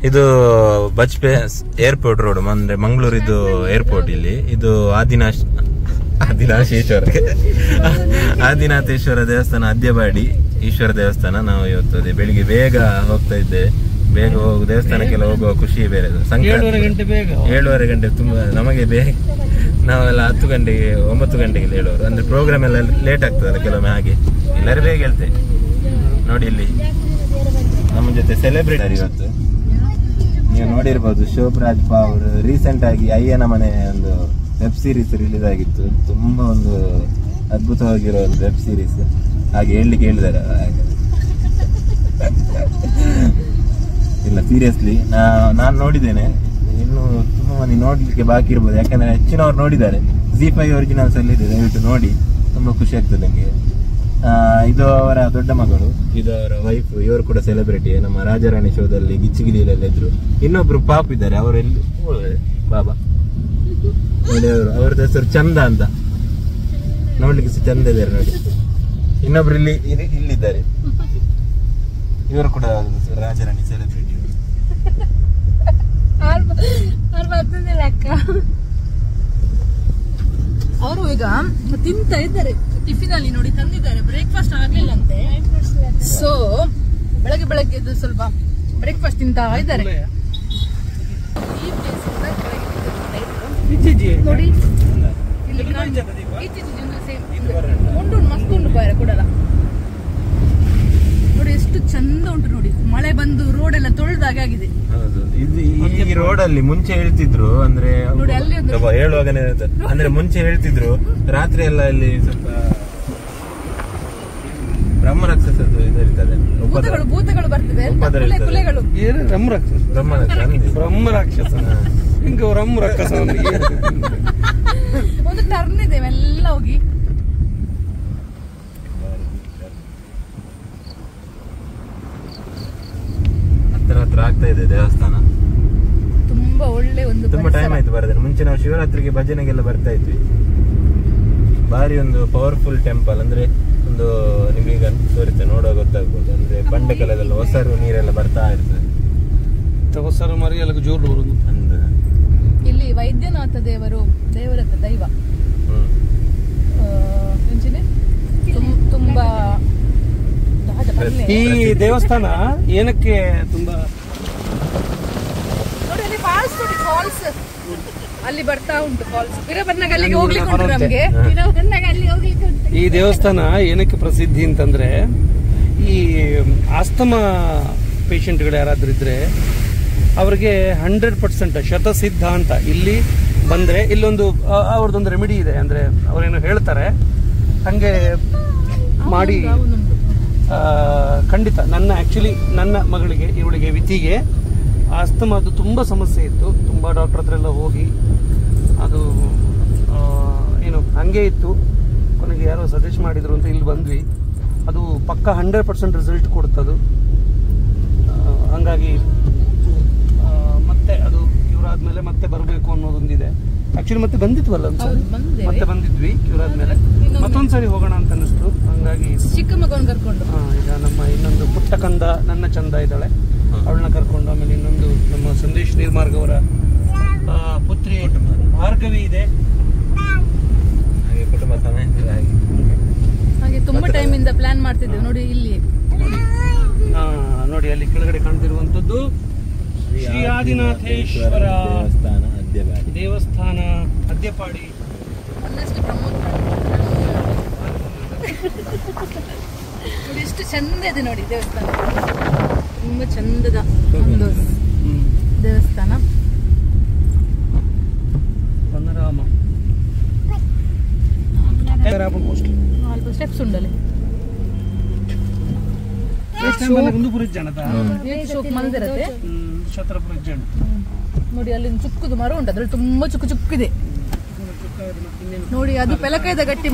ಇದು Bajpe airport road ಅಂದ್ರೆ ಮಂಗಳೂರಿದು airport. ಇಲ್ಲಿ ಇದು ಆದಿನಾಥೇಶ್ವರ ದೇವಸ್ಥಾನ, ಅದ್ಯಬಾಡಿ ಈಶ್ವರ ದೇವಸ್ಥಾನ. ನಾವು ಇವತ್ತು ಬೆಳಿಗ್ಗೆ ಬೇಗ ಹೋಗ್ತಾ ಇದ್ದೇವೆ. ಬೇಗ ದೇವಸ್ಥಾನಕ್ಕೆಲ್ಲ ಹೋಗುವ ಖುಷಿ ಬೇರೆ. 7:30 ಗಂಟೆ ತುಂಬಾ ನಮಗೆ ಬೇಗ. ನಾವೆಲ್ಲ 10 ಗಂಟೆಗೆ 9 ಗಂಟೆಗೆ ಹೇಳೋರು. ಅಂದ್ರೆ ಪ್ರೋಗ್ರಾಮ್ ಎಲ್ಲ ಲೇಟ್ ಆಗ್ತದಲ್ಲ ಕೆಲವೊಮ್ಮೆ, ಹಾಗೆ ಎಲ್ಲರೂ ಬೇಗ ಹೇಳ್ತೇವೆ. ನೋಡಿ ಇಲ್ಲಿ ನಮ್ಮ ಜೊತೆ ಸೆಲೆಬ್ರಿಟಿ ಇವತ್ತು ನೀವು ನೋಡಿರ್ಬೋದು, ಶೋಭರಾಜ್ ಅವರು ರೀಸೆಂಟ್ ಆಗಿ ಅಯ್ಯನ ಮನೆ ಒಂದು ವೆಬ್ ಸೀರೀಸ್ ರಿಲೀಸ್ ಆಗಿತ್ತು. ತುಂಬಾ ಒಂದು ಅದ್ಭುತವಾಗಿರೋ ಒಂದು ವೆಬ್ ಸೀರೀಸ್. ಹಾಗೆ ಹೇಳಲಿಕ್ಕೆ ಹೇಳಿದ್ದಾರೆ. ಇಲ್ಲ ಸೀರಿಯಸ್ಲಿ ನಾನು ನೋಡಿದ್ದೇನೆ. ಇನ್ನು ತುಂಬಾ ಮಂದಿ ನೋಡ್ಲಿಕ್ಕೆ ಬಾಕಿ ಇರ್ಬೋದು, ಯಾಕಂದ್ರೆ ಹೆಚ್ಚಿನವ್ರು ನೋಡಿದ್ದಾರೆ. ZEE5 ಒರಿಜಿನಲ್ಸ್ ಅಲ್ಲಿ ಇದೆ, ದಯವಿಟ್ಟು ನೋಡಿ. ತುಂಬಾ ಖುಷಿ ಆಗ್ತದೆ ನಂಗೆ. ಇದು ಅವರ ದೊಡ್ಡ ಮಗಳು, ಇದು ಅವರ ವೈಫ್. ಇವರು ಕೂಡ ಸೆಲೆಬ್ರಿಟಿ. ನಮ್ಮ ರಾಜಾರಾಣಿ ಶೋದಲ್ಲಿ ಗಿಚ್ಚಿಗಿಲಿಯಲ್ಲೆಲ್ಲ ಇದ್ರು. ಇನ್ನೊಬ್ರು ಪಾಪ್ ಇದ್ದಾರೆ, ಅವರು ಎಲ್ಲಿ ಬಾಬಾ ನೋಡಿ. ಅವ್ರದ್ದು ಹೆಸರು ಚಂದ ಅಂತ, ನೋಡ್ಲಿಕ್ಕೆ ಚಂದ ಇದ್ದಾರೆ ನೋಡಿ. ಇನ್ನೊಬ್ರು ಇಲ್ಲಿದ್ದಾರೆ, ಇವರು ಕೂಡ ರಾಜಾರಾಣಿ ಸೆಲೆಬ್ರಿಟಿ. ಅವರು ಈಗ ತಿಂತ ಇದ್ದಾರೆ. ಟಿಫಿನ್ ಅಲ್ಲಿ ನೋಡಿ ತಂದಿದ್ದಾರೆ. ಬ್ರೇಕ್ಫಾಸ್ಟ್ ಆಗ್ಲಿಲ್ಲ ಅಂತೆ, ಸೊ ಬೆಳಗ್ಗೆ ಎದ್ದು ಸ್ವಲ್ಪ ಬ್ರೇಕ್ಫಾಸ್ಟ್ ತಿಂತ ಇದ್ದಾರೆ. ನೋಡಿ ಉಂಟು, ಮಸ್ತ್ ಉಂಟು ಬಾರೆ ಕೊಡಲ್ಲ. ನೋಡಿ ಎಷ್ಟು ಚಂದ ಉಂಟು ನೋಡಿ. ಮಳೆ ಬಂದು ರೋಡ್ ಎಲ್ಲ ತೊಳೆದಾಗ ಆಗಿದೆ. ಈ ರೋಡ್ ಅಲ್ಲಿ ಮುಂಚೆ ಹೇಳ್ತಿದ್ರು, ಅಂದ್ರೆ ಹೇಳುವಾಗನೇ ಅಂದ್ರೆ ಮುಂಚೆ ಹೇಳ್ತಿದ್ರು ರಾತ್ರಿ ಎಲ್ಲ ಇಲ್ಲಿ ಸ್ವಲ್ಪ ಬ್ರಹ್ಮ ರಾಕ್ಷಸದ್ದು ಇರ್ತದೆ, ಭೂತಗಳು ಬರ್ತದೆ, ಕುಲೆಗಳು. ಬ್ರಹ್ಮ ರಾಕ್ಷಸ ಹಿಂಗ ಬ್ರಹ್ಮ ರಾಕ್ಷಸ ಒಂದು ಟರ್ನ್ ಇದೆ ಎಲ್ಲ ಹೋಗಿ. ಹತ್ರ ಆಗ್ತಾ ಇದೆ ದೇವಸ್ಥಾನ. ತುಂಬಾ ಒಳ್ಳೆ ಒಂದು ತುಂಬಾ ಟೈಮ್ ಆಯ್ತು ಬರದ್ರೆ. ಮುಂಚೆ ನಾವು ಶಿವರಾತ್ರಿಗೆ ಭಜನೆಗೆಲ್ಲ ಬರ್ತಾ ಇದ್ವಿ. ಬಾರಿ ಒಂದು ಪವರ್ಫುಲ್ ಟೆಂಪಲ್. ಅಂದ್ರೆ ಒಂದು ನಿಮಗೆ ತೋರಿಸ್ತೇನೆ, ನೋಡುವಾಗ ಗೊತ್ತಾಗ್ಬೋದು. ಅಂದ್ರೆ ಬಂಡೆ ಕಾಲದಲ್ಲ ಹೊಸರು ನೀರೆಲ್ಲ ಬರ್ತಾ ಇರ್ತದೆ. ಹೊಸರು ಮರಿ ಎಲ್ಲ ಜೋರು ಬರುದು. ಇಲ್ಲಿ ವೈದ್ಯನಾಥ ದೇವರತ್ತ ದೈವ ತುಂಬಾ. ಈ ದೇವಸ್ಥಾನ ಏನಕ್ಕೆ ತುಂಬಾ ನೋಡಿ, ಅಲ್ಲಿ ಫಾಲ್ಸ್ ನೋಡಿ, ಫಾಲ್ಸ್ ಅಲ್ಲಿ ಬರ್ತಾ ಉಂಟು. ಫಾಲ್ಸ್ ವೀರಭದ್ರನಾಗ ಅಲ್ಲಿಗೆ ಹೋಗ್ಲಿಕ್ಕೆ ಉಂಟು ನಮ್ಗೆ. ಈ ದೇವಸ್ಥಾನ ಏನಕ್ಕೆ ಪ್ರಸಿದ್ಧಿ ಅಂತಂದ್ರೆ, ಈ ಆಸ್ತಮಾ ಪೇಷಂಟ್ಗಳು ಯಾರಾದ್ರೂ ಇದ್ರೆ ಅವ್ರಿಗೆ 100% ಶತಸಿದ್ಧ ಅಂತ ಇಲ್ಲಿ ಬಂದ್ರೆ ಇಲ್ಲೊಂದು ಅವ್ರದ್ದೊಂದು ರೆಮಿಡಿ ಇದೆ. ಅಂದ್ರೆ ಅವ್ರೇನು ಹೇಳ್ತಾರೆ ಹಂಗೆ ಮಾಡಿ. ಖಂಡಿತ ನನ್ನ ಮಗಳಿಗೆ, ಇವಳಿಗೆ ವಿಧಿಗೆ ಆಸ್ತಮಾದು ತುಂಬಾ ಸಮಸ್ಯೆ ಇತ್ತು. ತುಂಬಾ ಡಾಕ್ಟರ್ ಹತ್ರ ಎಲ್ಲ ಹೋಗಿ ಅದು ಏನು ಹಂಗೆ ಇತ್ತು. ಕೊನೆಗೆ ಯಾರೋ ಸಜೆಸ್ಟ್ ಮಾಡಿದ್ರು ಅಂತ ಇಲ್ಲಿ ಬಂದ್ವಿ. ಅದು ಪಕ್ಕ 100% ರಿಸಲ್ಟ್ ಕೊಡ್ತದು. ಹಂಗಾಗಿ ಮತ್ತೆ ಅದು ಇವರಾದ್ಮೇಲೆ ಮತ್ತೆ ಬರಬೇಕು ಅನ್ನೋದೊಂದಿದೆ. ಆಕ್ಚುಲಿ ಮತ್ತೆ ಬಂದಿದ್ವಲ್ಲ ಮತ್ತೆ ಬಂದಿದ್ವಿ ಇವರಾದ್ಮೇಲೆ. ಮತ್ತೊಂದ್ಸರಿ ಹೋಗೋಣ ಅಂತ ಅನಿಸ್ತು. ಹಂಗಾಗಿ ಚಿಕ್ಕ ಮಗನ್ ಕರ್ಕೊಂಡು ಈಗ ನಮ್ಮ ಇನ್ನೊಂದು ಪುಟ್ಟ ಕಂದ ನನ್ನ ಚಂದ ಇದ್ದಾಳೆ, ಅವಳನ್ನ ಕರ್ಕೊಂಡು. ಆಮೇಲೆ ಇನ್ನೊಂದು ನಮ್ಮ ಸಂದೇಶ್ ನೀರ್ಮಾರ್ಗ ಅವರ ಪುತ್ರಿ ಭಾರ್ಗವಿ ಇದೆ. ಹಾಗೆ ತುಂಬಾ ಟೈಮ್ ಇಂದ ಪ್ಲಾನ್ ಮಾಡ್ತಿದ್ದೇವೆ. ನೋಡಿ ಇಲ್ಲಿ ನೋಡಿ ಅಲ್ಲಿ ಕೆಳಗಡೆ ಕಾಣ್ತಿರುವಂತದ್ದು ಶ್ರೀ ಆದಿನಾಥೇಶ್ವರ ದೇವಸ್ಥಾನ ಅದ್ಯಪಾಡಿ. ನೋಡಿ ಎಷ್ಟು ಚಂದ ಇದೆ ನೋಡಿ ದೇವಸ್ಥಾನ. ತುಂಬಾ ಚಂದದ ಒಂದು ದೇವಸ್ಥಾನ. ಅಲ್ಪ ಸ್ಟೆಪ್ಸ್ ಉಂಡಲ್ಲಿ ನೋಡಿ. ಅಲ್ಲಿ ಚುಕ್ಕುದು ಮರ ಉಂಟು, ಅದ್ರಲ್ಲಿ ತುಂಬಾ ಚುಕ್ಕಿದೆ ನೋಡಿ. ಅದು ಪೆಲಕಾಯ್ದ ಗಟ್ಟಿ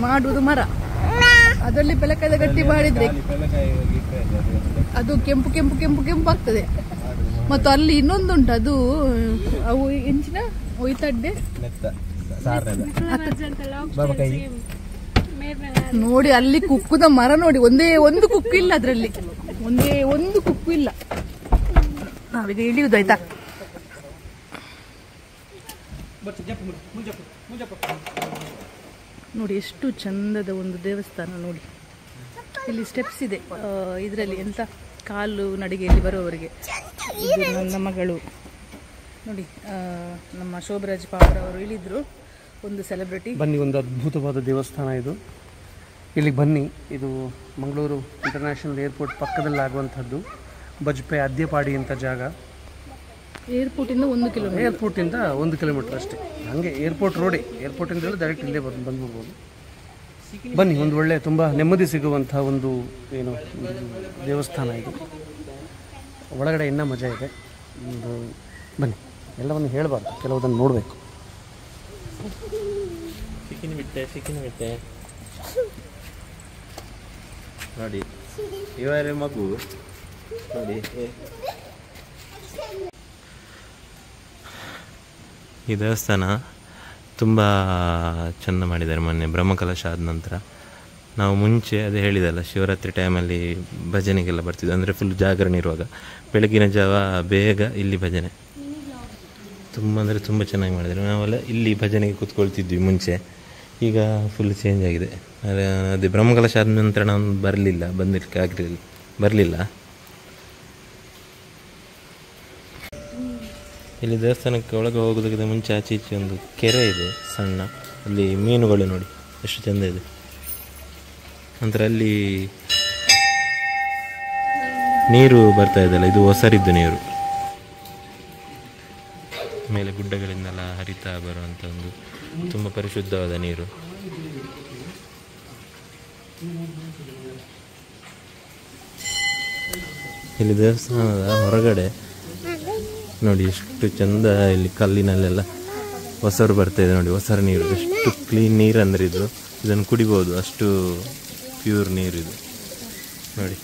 ಮಾಡುವುದು ಮರ. ಅದರಲ್ಲಿ ಪೆಲಕಾಯ್ದ ಗಟ್ಟಿ ಮಾಡಿದ್ರೆ ಅದು ಕೆಂಪು ಕೆಂಪು ಕೆಂಪು ಕೆಂಪು ಆಗ್ತದೆ. ಮತ್ತು ಅಲ್ಲಿ ಇನ್ನೊಂದುಂಟು, ಅದು ಅವು ಎಂಚಿನ ಒಯ್ತಡ್ಡೆ ನೋಡಿ. ಅಲ್ಲಿ ಕುಕ್ಕುದ ಮರ ನೋಡಿ, ಒಂದೇ ಒಂದು ಕುಕ್ಕು ಇಲ್ಲ, ಅದರಲ್ಲಿ ಒಂದೇ ಒಂದು ಕುಕ್ಕು ಇಲ್ಲ. ನಾವೀಗ ಇಳಿಯುವುದಾಯ್ತಾ. ನೋಡಿ ಎಷ್ಟು ಚಂದದ ಒಂದು ದೇವಸ್ಥಾನ ನೋಡಿ. ಇಲ್ಲಿ ಸ್ಟೆಪ್ಸ್ ಇದೆ, ಇದರಲ್ಲಿ ಎಂತ ಕಾಲು ನಡಿಗೆಯಲ್ಲಿ ಬರುವವರಿಗೆ. ಇದು ನನ್ನ ಮಗಳು ನೋಡಿ, ನಮ್ಮ ಶೋಭರಾಜ್ ಪವಾರ್ ಅವರು ಇಳಿದ್ರು, ಒಂದು ಸೆಲೆಬ್ರಿಟಿ. ಬನ್ನಿ, ಒಂದು ಅದ್ಭುತವಾದ ದೇವಸ್ಥಾನ ಇದು. ಇಲ್ಲಿಗೆ ಬನ್ನಿ. ಇದು ಮಂಗಳೂರು ಇಂಟರ್ನ್ಯಾಷನಲ್ ಏರ್ಪೋರ್ಟ್ ಪಕ್ಕದಲ್ಲಾಗುವಂಥದ್ದು. ಬಜ್ಪೆ ಅದ್ಯಪಾಡಿ ಅಂತ ಜಾಗ. ಏರ್ಪೋರ್ಟಿಂದ 1 ಕಿಲೋಮೀಟರ್. ಏರ್ಪೋರ್ಟಿಂದ 1 ಕಿಲೋಮೀಟರ್ ಅಷ್ಟೇ. ಹಾಗೆ ಏರ್ಪೋರ್ಟ್ ರೋಡೇ, ಏರ್ಪೋರ್ಟಿಂದ ಡೈರೆಕ್ಟ್ ಇಲ್ಲೇ ಬಂದ್ಬಿಡ್ಬೋದು. ಬನ್ನಿ, ಒಂದು ಒಳ್ಳೆ ತುಂಬ ನೆಮ್ಮದಿ ಸಿಗುವಂಥ ಒಂದು ಏನು ದೇವಸ್ಥಾನ ಇದು. ಒಳಗಡೆ ಇನ್ನೂ ಮಜಾ ಇದೆ. ಒಂದು ಬನ್ನಿ, ಎಲ್ಲವನ್ನು ಹೇಳಬಾರ್ದು, ಕೆಲವುದನ್ನು ನೋಡಬೇಕು. ಚಿಕನ್ ಬಿಟ್ಟೆ ನೋಡಿ, ಇವರೇ ಮಗು ನೋಡಿ. ಈ ದೇವಸ್ಥಾನ ತುಂಬ ಚೆಂದ ಮಾಡಿದ್ದಾರೆ. ಮೊನ್ನೆ ಬ್ರಹ್ಮಕಲಶ ಆದ ನಂತರ ನಾವು ಮುಂಚೆ ಅದೇ ಹೇಳಿದಲ್ಲ, ಶಿವರಾತ್ರಿ ಟೈಮಲ್ಲಿ ಭಜನೆಗೆಲ್ಲ ಬರ್ತಿದ್ವಿ. ಅಂದರೆ ಫುಲ್ ಜಾಗರಣೆ ಇರುವಾಗ ಬೆಳಗಿನ ಜಾವ ಬೇಗ ಇಲ್ಲಿ ಭಜನೆ ತುಂಬ ಅಂದರೆ ತುಂಬ ಚೆನ್ನಾಗಿ ಮಾಡಿದ್ದಾರೆ. ನಾವೆಲ್ಲ ಇಲ್ಲಿ ಭಜನೆಗೆ ಕೂತ್ಕೊಳ್ತಿದ್ವಿ ಮುಂಚೆ. ಈಗ ಫುಲ್ ಚೇಂಜ್ ಆಗಿದೆ. ಅದೇ ಬ್ರಹ್ಮಕಲಶ ಆದ ನಂತರ ನಾನು ಬರಲಿಲ್ಲ. ಇಲ್ಲಿ ದೇವಸ್ಥಾನಕ್ಕೆ ಒಳಗೆ ಹೋಗೋದಕ್ಕಿಂತ ಮುಂಚೆ ಆಚೆ ಈಚೆ ಒಂದು ಕೆರೆ ಇದೆ ಸಣ್ಣ. ಅಲ್ಲಿ ಮೀನುಗಳು ನೋಡಿ ಎಷ್ಟು ಚೆಂದ ಇದೆ. ನಂತರ ಅಲ್ಲಿ ನೀರು ಬರ್ತಾ ಇದೆಯಲ್ಲ, ಇದು ಹೊಸರಿದ್ದು ನೀರು. ಮೇಲೆ ಗುಡ್ಡಗಳಿಂದೆಲ್ಲ ಹರಿತಾ ಬರುವಂಥ ಒಂದು ತುಂಬ ಪರಿಶುದ್ಧವಾದ ನೀರು. ಇಲ್ಲಿ ದೇವಸ್ಥಾನದ ಹೊರಗಡೆ ನೋಡಿ ಎಷ್ಟು ಚಂದ. ಇಲ್ಲಿ ಕಲ್ಲಿನಲ್ಲೆಲ್ಲ ಹೊಸರು ಬರ್ತಾ ಇದೆ ನೋಡಿ, ಹೊಸರು ನೀರು. ಎಷ್ಟು ಕ್ಲೀನ್ ನೀರು ಅಂದರೆ ಇದನ್ನು ಕುಡಿಬೋದು, ಅಷ್ಟು ಪ್ಯೂರ್ ನೀರು ಇದು ನೋಡಿ.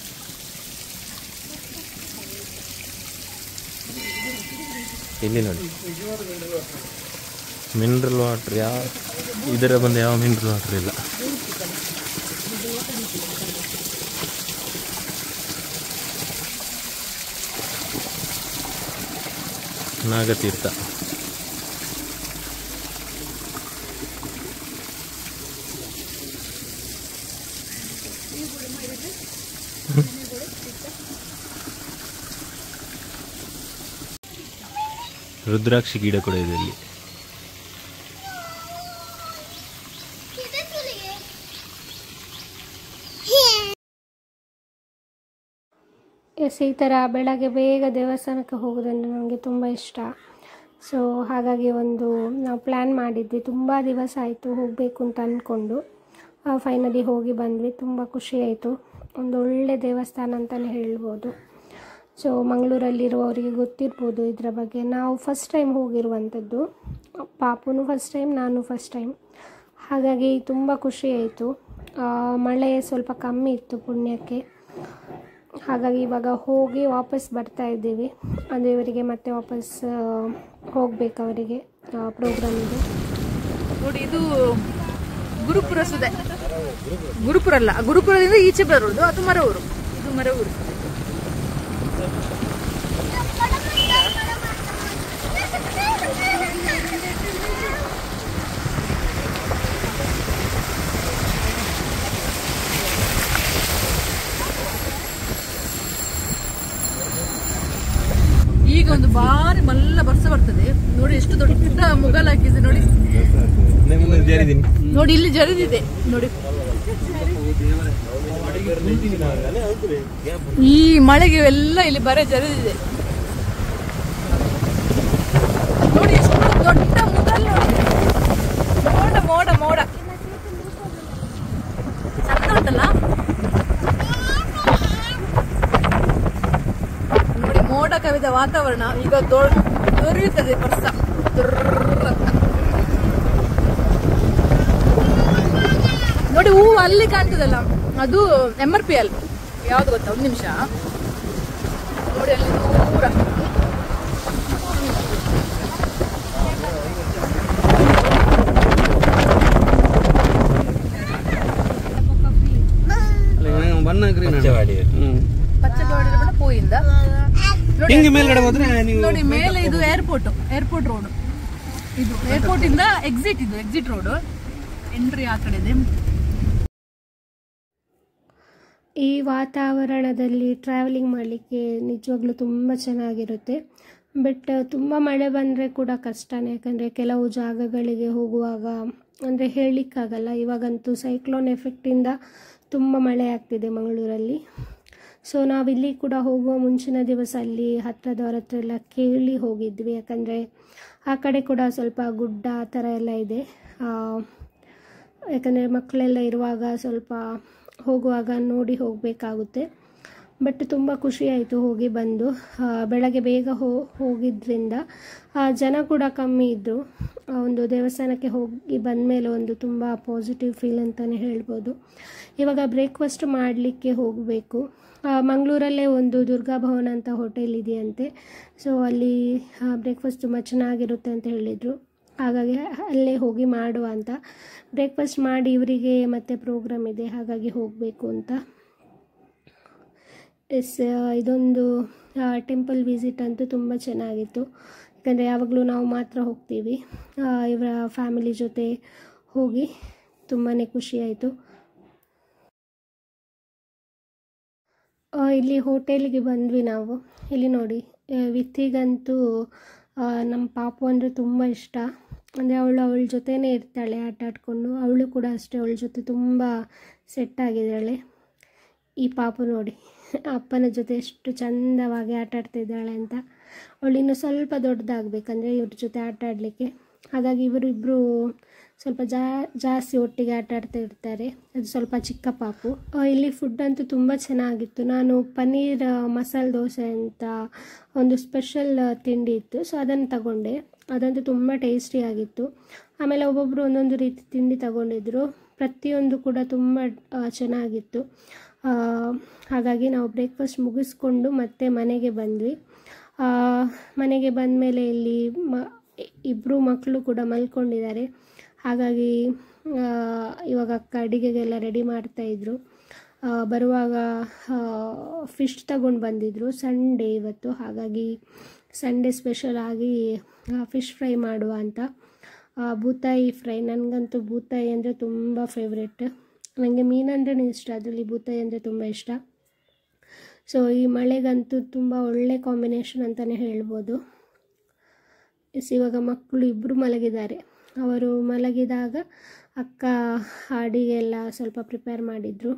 ಇಲ್ಲಿ ನೋಡಿ ಮಿನರಲ್ ವಾಟರ್, ಇದರ ಬಂದು ಯಾವ ಮಿನರಲ್ ವಾಟರ್ ಇಲ್ಲ. ನಾಗತೀರ್ಥ ರುದ್ರಾಕ್ಷಿ ಗಿಡ ಕೂಡ ಇದೆ ಇಲ್ಲಿ. ಈ ಥರ ಬೆಳಗ್ಗೆ ಬೇಗ ದೇವಸ್ಥಾನಕ್ಕೆ ಹೋಗೋದಂದ್ರೆ ನನಗೆ ತುಂಬ ಇಷ್ಟ. ಸೊ ಹಾಗಾಗಿ ನಾವು ಪ್ಲ್ಯಾನ್ ಮಾಡಿದ್ವಿ, ತುಂಬ ದಿವಸ ಆಯಿತು ಹೋಗಬೇಕು ಅಂತ ಅಂದ್ಕೊಂಡು. ಫೈನಲಿ ಹೋಗಿ ಬಂದ್ವಿ. ತುಂಬ ಖುಷಿಯಾಯಿತು. ಒಂದು ಒಳ್ಳೆ ದೇವಸ್ಥಾನ ಅಂತಲೇ ಹೇಳ್ಬೋದು. ಸೊ ಮಂಗಳೂರಲ್ಲಿರುವವರಿಗೆ ಗೊತ್ತಿರ್ಬೋದು ಇದರ ಬಗ್ಗೆ. ನಾವು ಫಸ್ಟ್ ಟೈಮ್ ಹೋಗಿರುವಂಥದ್ದು, ಪಾಪುನು ಫಸ್ಟ್ ಟೈಮ್, ನಾನು ಫಸ್ಟ್ ಟೈಮ್. ಹಾಗಾಗಿ ತುಂಬ ಖುಷಿಯಾಯಿತು. ಮಳೆ ಸ್ವಲ್ಪ ಕಮ್ಮಿ ಇತ್ತು ಪುಣ್ಯಕ್ಕೆ. ಹಾಗಾಗಿ ಇವಾಗ ಹೋಗಿ ವಾಪಸ್ ಬರ್ತಾ ಇದ್ದೀವಿ. ದೇವರಿಗೆ ಮತ್ತೆ ವಾಪಸ್ ಹೋಗ್ಬೇಕು ಅವರಿಗೆ ಪ್ರೋಗ್ರಾಮಿಗೆ. ನೋಡಿ, ಇದು ಗುರುಪುರ ಸುದೆ. ಗುರುಪುರ ಅಲ್ಲ, ಗುರುಪುರದಿಂದ ಈಚೆ ಬರೋದು ಅದು ಮರವೂರು. ಇದು ಮರವೂರು. ಈಗ ಒಂದು ಬಾರಿ ಮಲ್ಲ ಬರ್ಸ ಬರ್ತದೆ ನೋಡಿ. ಎಷ್ಟು ದೊಡ್ಡ ಮುಗಲ್ ಹಾಕಿದೆ ನೋಡಿ. ನೋಡಿ ಇಲ್ಲಿ ಜರಿದಿದೆ ನೋಡಿ. ಈ ಮಳೆಗೆ ಎಲ್ಲ ಇಲ್ಲಿ ಬರೆ ಜರಿದಿದೆ ನೋಡಿ. ಎಷ್ಟು ದೊಡ್ಡ ಮುಗಲ್ ನೋಡಿ. ಮೋಡ ಮೋಡ ಮೋಡ ಚಂದ ಉಂಟಲ್ಲ ನೋಡಿ. ಮೋಡ ಕವಿದ ವಾತಾವರಣ ಈಗ ದೊರೆಯುತ್ತದೆ ವರ್ಷ. ನೋಡಿ ಹೂವು ಅಲ್ಲಿ ಕಾಣ್ತದಲ್ಲ, ಅದು MRPL. ಯಾವ್ದು ಗೊತ್ತಾ? ಒಂದು ನಿಮಿಷ ನೋಡಿ, ಅಲ್ಲಿ ದೂರ ಬಣ್ಣ ಪಚ್ಚೆ ಬಾಡಿ ಪೂಯಿಂದ ನೋಡಿ. ಹಿಂಗೆ ಮೇಲ್ಗಡೆ ಹೋದ್ರೆ ನೀವು ನೋಡಿ ಮೇಲೆ ಇದು ಏರ್ಪೋರ್ಟ್ ರೋಡ್. ಇದು ಏರ್ಪೋರ್ಟ್ ಇಂದ ಎಕ್ಸಿಟ್ ರೋಡ್. ಎಂಟ್ರಿ ಆ ಕಡೆ ಇದೆ. ಈ ವಾತಾವರಣದಲ್ಲಿ ಟ್ರಾವೆಲಿಂಗ್ ಮಾಡಲಿಕ್ಕೆ ನಿಜವಾಗ್ಲೂ ತುಂಬ ಚೆನ್ನಾಗಿರುತ್ತೆ. ಬಟ್ ತುಂಬ ಮಳೆ ಬಂದರೆ ಕೂಡ ಕಷ್ಟನೇ, ಯಾಕಂದರೆ ಕೆಲವು ಜಾಗಗಳಿಗೆ ಹೋಗುವಾಗ ಅಂದರೆ ಹೇಳಲಿಕ್ಕಾಗಲ್ಲ. ಇವಾಗಂತೂ ಸೈಕ್ಲೋನ್ ಎಫೆಕ್ಟಿಂದ ತುಂಬ ಮಳೆ ಆಗ್ತಿದೆ ಮಂಗಳೂರಲ್ಲಿ. ಸೊ ನಾವಿಲ್ಲಿ ಕೂಡ ಹೋಗುವ ಮುಂಚಿನ ದಿವಸ ಅಲ್ಲಿ ಹತ್ರದವರ ಹತ್ರ ಎಲ್ಲ ಕೇಳಿ ಹೋಗಿದ್ವಿ, ಯಾಕಂದರೆ ಆ ಕಡೆ ಕೂಡ ಸ್ವಲ್ಪ ಗುಡ್ಡ ಆ ಥರ ಎಲ್ಲ ಇದೆ. ಯಾಕಂದರೆ ಮಕ್ಕಳೆಲ್ಲ ಇರುವಾಗ ಸ್ವಲ್ಪ ಹೋಗುವಾಗ ನೋಡಿ ಹೋಗಬೇಕಾಗುತ್ತೆ. ಬಟ್ ತುಂಬ ಖುಷಿಯಾಯಿತು ಹೋಗಿ ಬಂದು. ಬೆಳಗ್ಗೆ ಬೇಗ ಹೋಗಿದ್ದರಿಂದ ಜನ ಕೂಡ ಕಮ್ಮಿ ಇದ್ದರು. ಒಂದು ದೇವಸ್ಥಾನಕ್ಕೆ ಹೋಗಿ ಬಂದಮೇಲೆ ಒಂದು ತುಂಬ ಪಾಸಿಟಿವ್ ಫೀಲ್ ಅಂತಲೇ ಹೇಳ್ಬೋದು. ಇವಾಗ ಬ್ರೇಕ್ಫಾಸ್ಟ್ ಮಾಡಲಿಕ್ಕೆ ಹೋಗಬೇಕು. ಮಂಗಳೂರಲ್ಲೇ ಒಂದು ದುರ್ಗಾ ಭವನ ಅಂತ ಹೋಟೆಲ್ ಇದೆಯಂತೆ. ಸೊ ಅಲ್ಲಿ ಬ್ರೇಕ್ಫಾಸ್ಟ್ ತುಂಬ ಚೆನ್ನಾಗಿರುತ್ತೆ ಅಂತ ಹೇಳಿದರು. ಹಾಗಾಗಿ ಅಲ್ಲೇ ಹೋಗಿ ಮಾಡುವ ಅಂತ. ಬ್ರೇಕ್ಫಾಸ್ಟ್ ಮಾಡಿ ಇವರಿಗೆ ಮತ್ತೆ ಪ್ರೋಗ್ರಾಮ್ ಇದೆ, ಹಾಗಾಗಿ ಹೋಗಬೇಕು ಅಂತ. ಇದೊಂದು ಟೆಂಪಲ್ ವಿಸಿಟ್ ಅಂತೂ ತುಂಬ ಚೆನ್ನಾಗಿತ್ತು. ಯಾಕಂದರೆ ಯಾವಾಗಲೂ ನಾವು ಮಾತ್ರ ಹೋಗ್ತೀವಿ, ಇವರ ಫ್ಯಾಮಿಲಿ ಜೊತೆ ಹೋಗಿ ತುಂಬಾ ಖುಷಿಯಾಯಿತು. ಇಲ್ಲಿ ಹೋಟೆಲ್ಗೆ ಬಂದ್ವಿ ನಾವು. ಇಲ್ಲಿ ನೋಡಿ, ವಿತ್ತಿಗಂತೂ ನಮ್ಮ ಪಾಪು ಅಂದರೆ ತುಂಬ ಇಷ್ಟ. ಅಂದರೆ ಅವಳ ಜೊತೆನೇ ಇರ್ತಾಳೆ ಆಟ ಆಡಿಕೊಂಡು. ಅವಳು ಕೂಡ ಅಷ್ಟೇ, ಅವಳ ಜೊತೆ ತುಂಬ ಸೆಟ್ ಆಗಿದ್ದಾಳೆ. ಈ ಪಾಪು ನೋಡಿ ಅಪ್ಪನ ಜೊತೆ ಎಷ್ಟು ಚಂದವಾಗಿ ಆಟ ಆಡ್ತಿದ್ದಾಳೆ ಅಂತ. ಅವಳು ಇನ್ನೂ ಸ್ವಲ್ಪ ದೊಡ್ಡದಾಗಬೇಕಂದ್ರೆ ಇವ್ರ ಜೊತೆ ಆಟ ಆಡಲಿಕ್ಕೆ. ಹಾಗಾಗಿ ಇವರಿಬ್ಬರು ಸ್ವಲ್ಪ ಜಾಸ್ತಿ ಒಟ್ಟಿಗೆ ಆಟ ಆಡ್ತಾ ಇರ್ತಾರೆ. ಅದು ಸ್ವಲ್ಪ ಚಿಕ್ಕ ಪಾಪು. ಇಲ್ಲಿ ಫುಡ್ ಅಂತೂ ತುಂಬ ಚೆನ್ನಾಗಿತ್ತು. ನಾನು ಪನ್ನೀರ್ ಮಸಾಲೆ ದೋಸೆ ಅಂತ ಒಂದು ಸ್ಪೆಷಲ್ ತಿಂಡಿ ಇತ್ತು, ಸೊ ಅದನ್ನು ತಗೊಂಡೆ. ಅದಂತೂ ತುಂಬ ಟೇಸ್ಟಿಯಾಗಿತ್ತು. ಆಮೇಲೆ ಒಬ್ಬೊಬ್ಬರು ಒಂದೊಂದು ರೀತಿ ತಿಂಡಿ ತಗೊಂಡಿದ್ರು. ಪ್ರತಿಯೊಂದು ಕೂಡ ತುಂಬ ಚೆನ್ನಾಗಿತ್ತು. ಹಾಗಾಗಿ ನಾವು ಬ್ರೇಕ್ಫಾಸ್ಟ್ ಮುಗಿಸ್ಕೊಂಡು ಮತ್ತೆ ಮನೆಗೆ ಬಂದ್ವಿ. ಮನೆಗೆ ಬಂದಮೇಲೆ ಇಲ್ಲಿ ಇಬ್ಬರು ಮಕ್ಕಳು ಕೂಡ ಮಲ್ಕೊಂಡಿದ್ದಾರೆ. ಹಾಗಾಗಿ ಇವಾಗ ಅಕ್ಕ ಅಡುಗೆಗೆಲ್ಲ ರೆಡಿ ಮಾಡ್ತಾಯಿದ್ರು. ಬರುವಾಗ ಫಿಶ್ ತಗೊಂಡು ಬಂದಿದ್ದರು. ಸಂಡೇ ಇವತ್ತು, ಹಾಗಾಗಿ ಸಂಡೇ ಸ್ಪೆಷಲ್ ಆಗಿ ಫಿಶ್ ಫ್ರೈ ಮಾಡುವ ಅಂತ. ಬೂತಾಯಿ ಫ್ರೈ, ನನಗಂತೂ ಬೂತಾಯಿ ಅಂದರೆ ತುಂಬ ಫೇವ್ರೆಟ್. ನನಗೆ ಮೀನಂದ್ರೇ ಇಷ್ಟ, ಅದರಲ್ಲಿ ಬೂತಾಯಿ ಅಂದರೆ ತುಂಬ ಇಷ್ಟ. ಸೊ ಈ ಮಳೆಗಂತೂ ತುಂಬ ಒಳ್ಳೆ ಕಾಂಬಿನೇಷನ್ ಅಂತಲೇ ಹೇಳ್ಬೋದು. ಇವಾಗ ಮಕ್ಕಳು ಇಬ್ಬರು ಮಲಗಿದ್ದಾರೆ. ಅವರು ಮಲಗಿದಾಗ ಅಕ್ಕ ಅಡಿಗೆಲ್ಲ ಸ್ವಲ್ಪ ಪ್ರಿಪೇರ್ ಮಾಡಿದರು.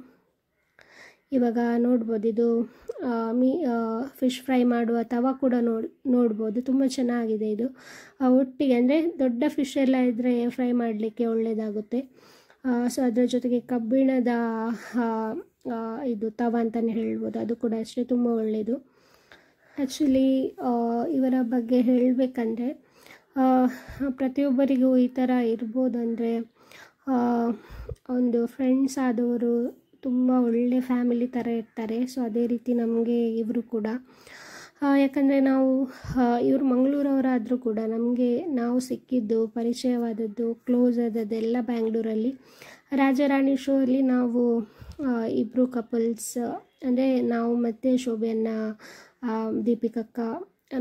ಇವಾಗ ನೋಡ್ಬೋದು, ಇದು ಫಿಶ್ ಫ್ರೈ ಮಾಡುವ ತವ ಕೂಡ ನೋಡ್ಬೋದು. ತುಂಬ ಚೆನ್ನಾಗಿದೆ ಇದು. ಒಟ್ಟಿಗೆ ಅಂದರೆ ದೊಡ್ಡ ಫಿಶ್ ಎಲ್ಲ ಇದ್ದರೆ ಫ್ರೈ ಮಾಡಲಿಕ್ಕೆ ಒಳ್ಳೆಯದಾಗುತ್ತೆ. ಸೊ ಅದರ ಜೊತೆಗೆ ಕಬ್ಬಿಣದ ಇದು ತವ ಅಂತಲೇ ಹೇಳ್ಬೋದು, ಅದು ಕೂಡ ಅಷ್ಟೇ ತುಂಬ ಒಳ್ಳೆಯದು. ಆ್ಯಕ್ಚುಲಿ ಇವರ ಬಗ್ಗೆ ಹೇಳಬೇಕಂದ್ರೆ ಪ್ರತಿಯೊಬ್ಬರಿಗೂ ಈ ಥರ ಇರ್ಬೋದಂದರೆ ಒಂದು ಫ್ರೆಂಡ್ಸ್ ಆದವರು ತುಂಬ ಒಳ್ಳೆ ಫ್ಯಾಮಿಲಿ ಥರ ಇರ್ತಾರೆ. ಸೊ ಅದೇ ರೀತಿ ನಮಗೆ ಇವರು ಕೂಡ. ಯಾಕಂದರೆ ನಾವು ಇವರು ಮಂಗಳೂರವರಾದರೂ ಕೂಡ ನಮಗೆ ನಾವು ಸಿಕ್ಕಿದ್ದು, ಪರಿಚಯವಾದದ್ದು, ಕ್ಲೋಸ್ ಆದದ್ದೆಲ್ಲ ಬ್ಯಾಂಗ್ಳೂರಲ್ಲಿ. ರಾಜಾರಾಣಿ ಶೋ ಅಲ್ಲಿ ನಾವು ಇಬ್ಬರು ಕಪಲ್ಸ್, ಅಂದರೆ ನಾವು ಮತ್ತು ಶೋಭೆಯನ್ನ, ದೀಪಿಕಕ್ಕ,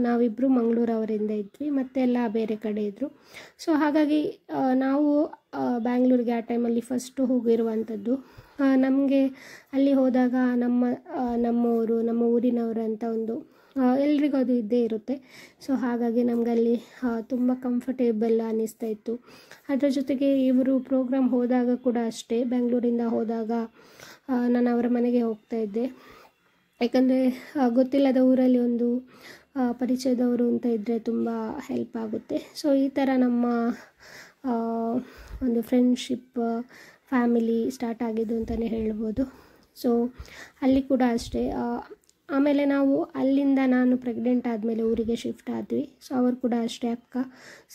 ನಾವಿಬ್ಬರು ಮಂಗಳೂರವರಿಂದ ಇದ್ವಿ, ಮತ್ತೆಲ್ಲ ಬೇರೆ ಕಡೆ ಇದ್ದರು. ಸೊ ಹಾಗಾಗಿ ನಾವು ಬ್ಯಾಂಗ್ಳೂರಿಗೆ ಆ ಟೈಮಲ್ಲಿ ಫಸ್ಟು ಹೋಗಿರುವಂಥದ್ದು. ನಮಗೆ ಅಲ್ಲಿ ಹೋದಾಗ ನಮ್ಮವರು, ನಮ್ಮ ಊರಿನವರು ಅಂತ ಒಂದು ಎಲ್ರಿಗೂ ಅದು ಇದ್ದೇ ಇರುತ್ತೆ. ಸೊ ಹಾಗಾಗಿ ನಮಗಲ್ಲಿ ತುಂಬ ಕಂಫರ್ಟೇಬಲ್ ಅನ್ನಿಸ್ತಾ ಇತ್ತು. ಅದರ ಜೊತೆಗೆ ಇವರು ಪ್ರೋಗ್ರಾಮ್ ಹೋದಾಗ ಕೂಡ ಅಷ್ಟೇ, ಬೆಂಗಳೂರಿಂದ ಹೋದಾಗ ನಾನು ಅವರ ಮನೆಗೆ ಹೋಗ್ತಾಯಿದ್ದೆ. ಯಾಕಂದರೆ ಗೊತ್ತಿಲ್ಲದ ಊರಲ್ಲಿ ಒಂದು ಪರಿಚಯದವರು ಅಂತ ಇದ್ದರೆ ತುಂಬ ಹೆಲ್ಪ್ ಆಗುತ್ತೆ. ಸೊ ಈ ಥರ ನಮ್ಮ ಒಂದು ಫ್ರೆಂಡ್ಶಿಪ್, ಫ್ಯಾಮಿಲಿ ಸ್ಟಾರ್ಟ್ ಆಗಿದ್ದು ಅಂತಲೇ ಹೇಳ್ಬೋದು. ಸೊ ಅಲ್ಲಿ ಕೂಡ ಅಷ್ಟೇ. ಆಮೇಲೆ ನಾವು ಅಲ್ಲಿಂದ ನಾನು ಪ್ರೆಗ್ನೆಂಟ್ ಆದಮೇಲೆ ಊರಿಗೆ ಶಿಫ್ಟ್ ಆದ್ವಿ. ಸೊ ಅವರು ಕೂಡ ಅಷ್ಟೇ, ಅಕ್ಕ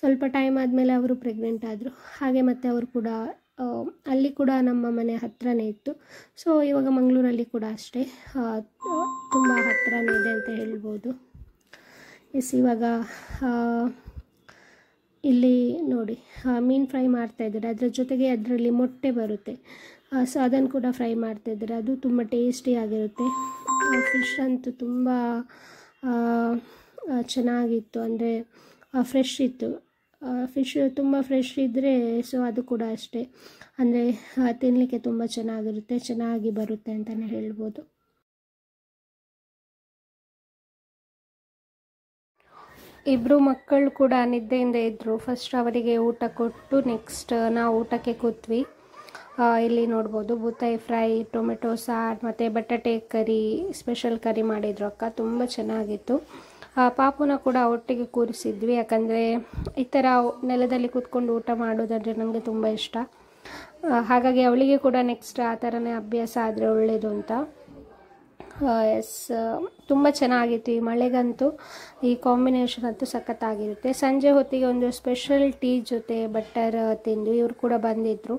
ಸ್ವಲ್ಪ ಟೈಮ್ ಆದಮೇಲೆ ಅವರು ಪ್ರೆಗ್ನೆಂಟ್ ಆದರು. ಹಾಗೆ ಮತ್ತು ಅವರು ಕೂಡ ಅಲ್ಲಿ ಕೂಡ ನಮ್ಮ ಮನೆ ಹತ್ತಿರನೇ ಇತ್ತು. ಸೊ ಇವಾಗ ಮಂಗಳೂರಲ್ಲಿ ಕೂಡ ಅಷ್ಟೇ, ತುಂಬ ಹತ್ತಿರನೇ ಇದೆ ಅಂತ ಹೇಳ್ಬೋದು. ಇವಾಗ ಇಲ್ಲಿ ನೋಡಿ ಮೀನು ಫ್ರೈ ಮಾಡ್ತಾಯಿದ್ದಾರೆ. ಅದರ ಜೊತೆಗೆ ಅದರಲ್ಲಿ ಮೊಟ್ಟೆ ಬರುತ್ತೆ, ಸೊ ಅದನ್ನು ಕೂಡ ಫ್ರೈ ಮಾಡ್ತಾಯಿದ್ದಾರೆ. ಅದು ತುಂಬ ಟೇಸ್ಟಿಯಾಗಿರುತ್ತೆ. ಫಿಶ್ ಅಂತೂ ತುಂಬ ಚೆನ್ನಾಗಿತ್ತು, ಅಂದರೆ ಫ್ರೆಶ್ ಇತ್ತು. ಫಿಶ್ ತುಂಬ ಫ್ರೆಶ್ ಇದ್ದರೆ ಸೊ ಅದು ಕೂಡ ಅಷ್ಟೇ, ಅಂದರೆ ತಿನ್ನಲಿಕ್ಕೆ ತುಂಬ ಚೆನ್ನಾಗಿರುತ್ತೆ, ಚೆನ್ನಾಗಿ ಬರುತ್ತೆ ಅಂತಲೇ ಹೇಳ್ಬೋದು. ಇಬ್ಬರು ಮಕ್ಕಳು ಕೂಡ ನಿದ್ದೆಯಿಂದ ಇದ್ದರು. ಫಸ್ಟ್ ಅವರಿಗೆ ಊಟ ಕೊಟ್ಟು ನೆಕ್ಸ್ಟ್ ನಾವು ಊಟಕ್ಕೆ ಕೂತ್ವಿ. ಇಲ್ಲಿ ನೋಡ್ಬೋದು ಬೂತಾಯಿ ಫ್ರೈ, ಟೊಮೆಟೊ ಸಾರು ಮತ್ತು ಬಟಾಟೆ ಕರಿ, ಸ್ಪೆಷಲ್ ಕರಿ ಮಾಡಿದ್ರು ಅಕ್ಕ, ತುಂಬ ಚೆನ್ನಾಗಿತ್ತು. ಪಾಪುನ ಕೂಡ ಒಟ್ಟಿಗೆ ಕೂರಿಸಿದ್ವಿ, ಯಾಕಂದರೆ ಈ ಥರ ನೆಲದಲ್ಲಿ ಕೂತ್ಕೊಂಡು ಊಟ ಮಾಡೋದಂದರೆ ನನಗೆ ತುಂಬ ಇಷ್ಟ. ಹಾಗಾಗಿ ಅವಳಿಗೆ ಕೂಡ ನೆಕ್ಸ್ಟ್ ಆ ಥರನೇ ಅಭ್ಯಾಸ ಆದರೆ ಒಳ್ಳೆಯದು ಅಂತ. ಎಸ್, ತುಂಬ ಚೆನ್ನಾಗಿತ್ತು. ಈ ಮಳೆಗಂತೂ ಈ ಕಾಂಬಿನೇಷನ್ ಅಂತೂ ಸಖತ್ತಾಗಿರುತ್ತೆ. ಸಂಜೆ ಹೊತ್ತಿಗೆ ಒಂದು ಸ್ಪೆಷಲ್ ಟೀ ಜೊತೆ ಬಟರ್ ತಿಂದು ಇವರು ಕೂಡ ಬಂದಿದ್ದರು.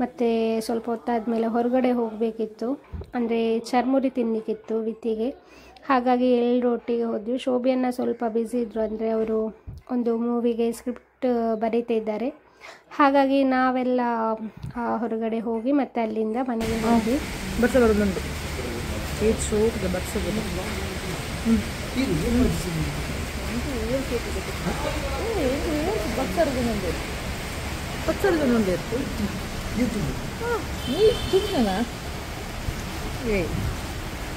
ಮತ್ತು ಸ್ವಲ್ಪ ಹೊತ್ತಾದಮೇಲೆ ಹೊರಗಡೆ ಹೋಗಬೇಕಿತ್ತು, ಅಂದರೆ ಚರ್ಮುರಿ ತಿನ್ನಲಿಕ್ಕಿತ್ತು ವಿತ್ತಿಗೆ. ಹಾಗಾಗಿ ಎಲ್ಲರೂ ಒಟ್ಟಿಗೆ ಹೋದ್ವಿ. ಶೋಭಿಯನ್ನ ಸ್ವಲ್ಪ ಬ್ಯುಸಿ ಇದ್ದರು, ಅಂದರೆ ಅವರು ಒಂದು ಮೂವಿಗೆ ಸ್ಕ್ರಿಪ್ಟ್ ಬರೀತಾ ಇದ್ದಾರೆ. ಹಾಗಾಗಿ ನಾವೆಲ್ಲ ಹೊರಗಡೆ ಹೋಗಿ ಮತ್ತೆ ಅಲ್ಲಿಂದ ಮನೆಗೆ ಹೋಗಿ ಬರ್ಸಬರೋದುಂಟು ಶೋಕದ ಬರ್ಸೋದು ಬಚ್ಚರದು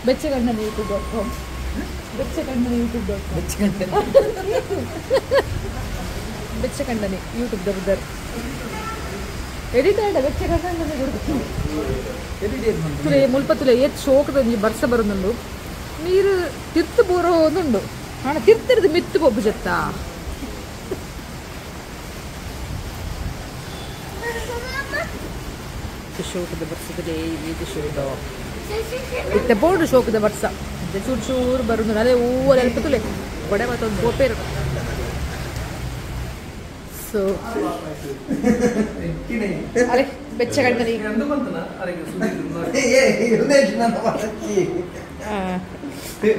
ಬೆಚ್ಚಗಣ್ಣನ YouTube.com ಬೆಚ್ಚಗಣ್ಣನ ಬೆಚ್ಚಗಣ್ಣನಿ ಯೂಟ್ಯೂಬ್ ದಬ್ಬರ್ ಎಡಿಟ್ ಆಡ ಬೆಚ್ಚಗಣ್ಣನ ತುಲೆ ಮುಲ್ಪತ್ತುಲೆ ಏತ್ ಶೋಕದ ನೀ ಬರ್ಸ ಬರೋದುಂಡು ನೀರು ತಿರ್ತು ಬೋರೋದುಂಡು ಹಣ ತಿರ್ತಿರ್ದು ಮಿತ್ತು ಬೊಬ್ಬು ಜತ್ತ ಶೋಕದ ಬರ್ಸದಲೇ ಇದು ಶೋಕ ಇತ್ತ ಬೋರ್ಡು ಶೋಕದ ಬರ್ಸ ಚೂರು ಚೂರು ಬರೋದು ಅದೇ ಹೂವಲ್ಲಿ ಅಲ್ಪ ತುಲೆ ಗೊಡೆ ಮತ್ತೊಂದು ಗೋಪೇರು ಸೊ ಅರೆ ಬೆಚ್ಚಗಣ್ಣನಿ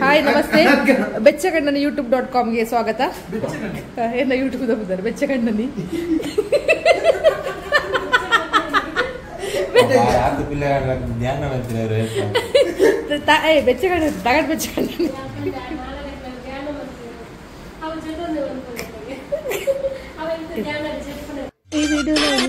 ಹಾಯ್ ನಮಸ್ತೆ ಬೆಚ್ಚಗಣ್ಣನಿ YouTube.comಗೆ ಸ್ವಾಗತ. ಎಲ್ಲ ಯೂಟ್ಯೂಬ್ ಬಂದಾರೆ ಬೆಚ್ಚಗಣ್ಣನಿ ಬೆಚ್ಚಗಣ್ಣ ತಗಡ್ ಬೆಚ್ಚಗಣ್ಣನಿ ಈ ವಿಡಿಯೋನ